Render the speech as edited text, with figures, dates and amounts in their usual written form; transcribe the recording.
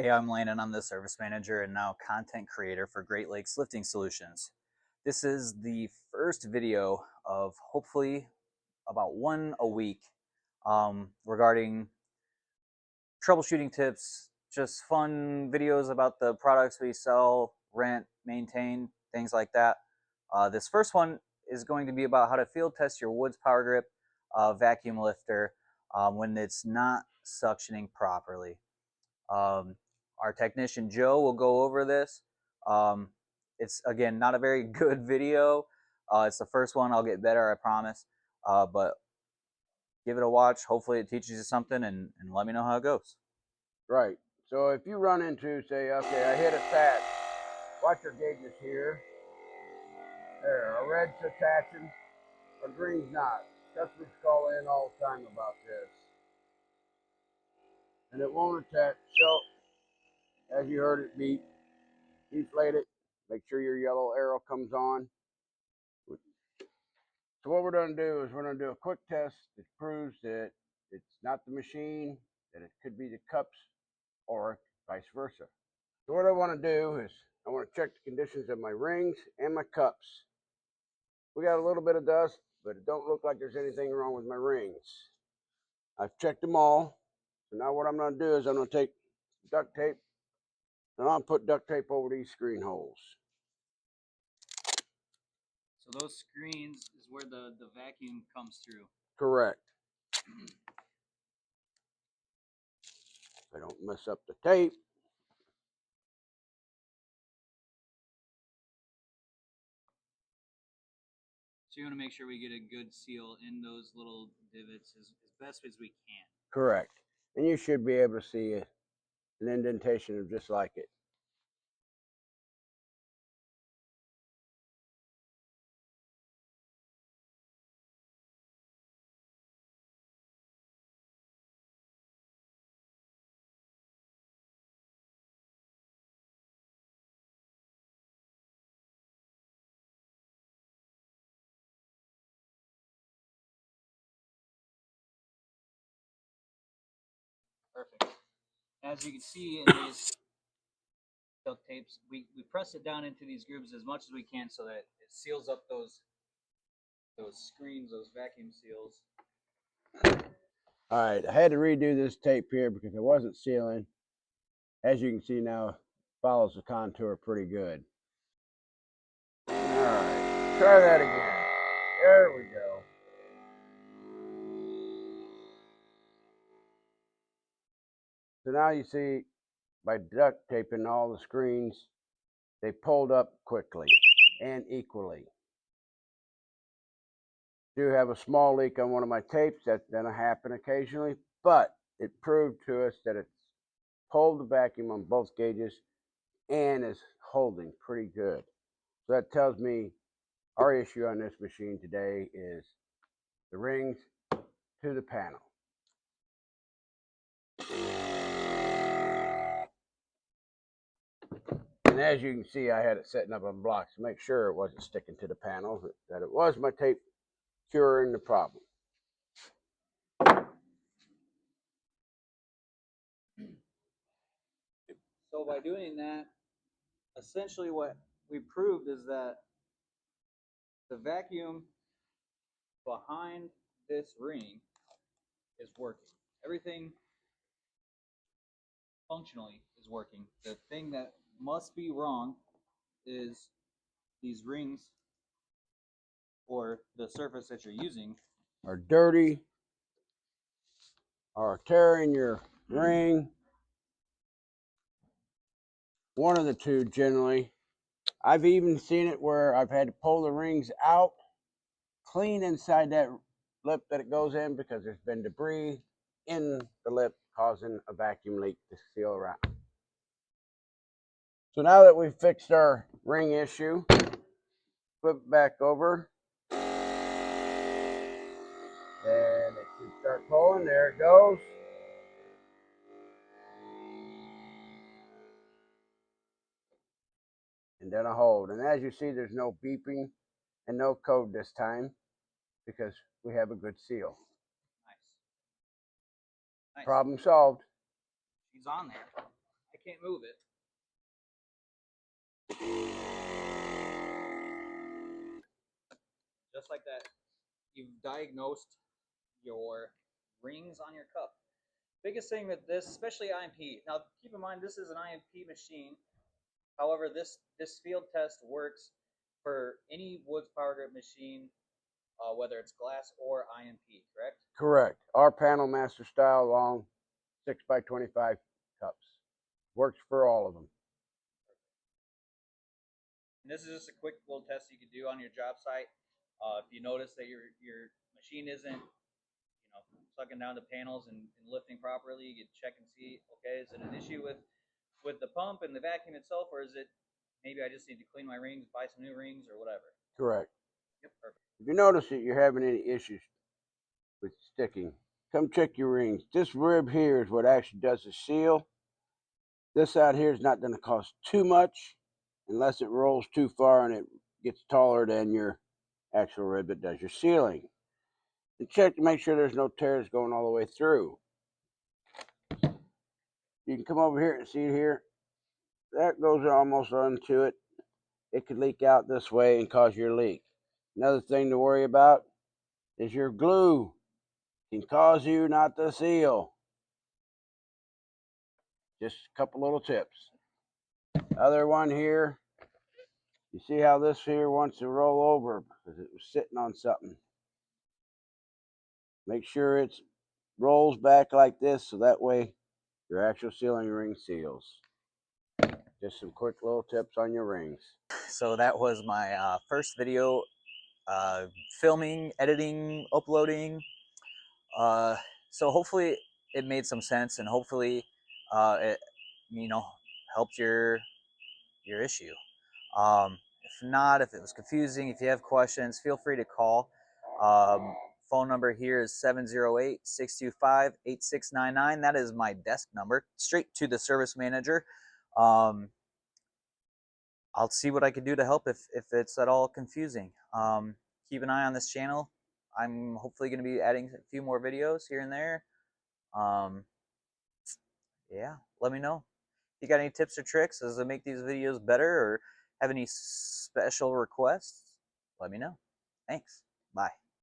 Hey, I'm Landon. I'm the service manager and now content creator for Great Lakes Lifting Solutions. This is the first video of hopefully about one a week regarding troubleshooting tips, just fun videos about the products we sell, rent, maintain, things like that. This first one is going to be about how to field test your Woods Powr-Grip vacuum lifter when it's not suctioning properly. Our technician Joe will go over this. It's again not a very good video. It's the first one. I'll get better, I promise. But give it a watch. Hopefully it teaches you something, and let me know how it goes. Right. So if you run into, say, okay, I hit attach. Watch your gauges here. There, a red's attaching, a green's not. Customers call in all the time about this. And it won't attach. So, as you heard it beep, deflate it. Make sure your yellow arrow comes on. So what we're going to do is we're going to do a quick test that proves that it's not the machine, that it could be the cups, or vice versa. So what I want to do is I want to check the conditions of my rings and my cups. We got a little bit of dust, but it don't look like there's anything wrong with my rings. I've checked them all. So now what I'm going to do is I'm going to take duct tape and I'll put duct tape over these screen holes. So those screens is where the vacuum comes through. Correct. If I don't mess up the tape. So you want to make sure we get a good seal in those little divots as best as we can. Correct. And you should be able to see an indentation of just like it. Perfect. As you can see in these duct tapes, we press it down into these grooves as much as we can so that it seals up those screens, those vacuum seals. All right, I had to redo this tape here because it wasn't sealing. As you can see now, it follows the contour pretty good. All right, try that again. There we go. So now you see by duct taping all the screens, they pulled up quickly and equally. Do have a small leak on one of my tapes. That's going to happen occasionally, but it proved to us that it's pulled the vacuum on both gauges and is holding pretty good. So that tells me our issue on this machine today is the rings to the panel. And as you can see, I had it setting up on blocks to make sure it wasn't sticking to the panel, that it was my tape curing the problem. So by doing that, essentially what we proved is that the vacuum behind this ring is working. Everything functionally is working. The thing that must be wrong is these rings or the surface that you're using Are dirty, or tearing your ring. One of the two generally. I've even seen it where I've had to pull the rings out, clean inside that lip that it goes in because there's been debris in the lip causing a vacuum leak to seal around. So now that we've fixed our ring issue, flip it back over. And it should start pulling. There it goes. And then a hold. And as you see, there's no beeping and no code this time because we have a good seal. Nice. Problem solved. She's on there. I can't move it. Just like that, you've diagnosed your rings on your cup. Biggest thing with this, especially IMP. Now, keep in mind, this is an IMP machine. However, this field test works for any Woods Powr-Grip machine, whether it's glass or IMP, correct? Correct. Our panel master style long 6x25 cups. Works for all of them. And this is just a quick little test you can do on your job site. If you notice that your machine isn't, sucking down the panels and lifting properly, you can check and see, okay, is it an issue with the pump and the vacuum itself, or is it maybe I just need to clean my rings, buy some new rings, or whatever? Correct. Yep, perfect. If you notice that you're having any issues with sticking, come check your rings. This rib here is what actually does the seal. This out here is not going to cost too much unless it rolls too far and it gets taller than your actual rib that does your sealing. And check to make sure there's no tears going all the way through. You can come over here and see it here. That goes almost onto it. It could leak out this way and cause your leak. Another thing to worry about is your glue can cause you not to seal. Just a couple little tips. Other one here, you see how this here wants to roll over because it was sitting on something. Make sure it rolls back like this so that way your actual sealing ring seals. Just some quick little tips on your rings. So that was my first video, filming, editing, uploading. So hopefully it made some sense, and hopefully it helped your issue. If not, if it was confusing, if you have questions, feel free to call. Phone number here is 708-625-8699. That is my desk number, straight to the service manager. I'll see what I can do to help if it's at all confusing. Keep an eye on this channel. I'm hopefully going to be adding a few more videos here and there. Yeah, let me know. If you got any tips or tricks as to make these videos better, or have any special requests, let me know. Thanks. Bye.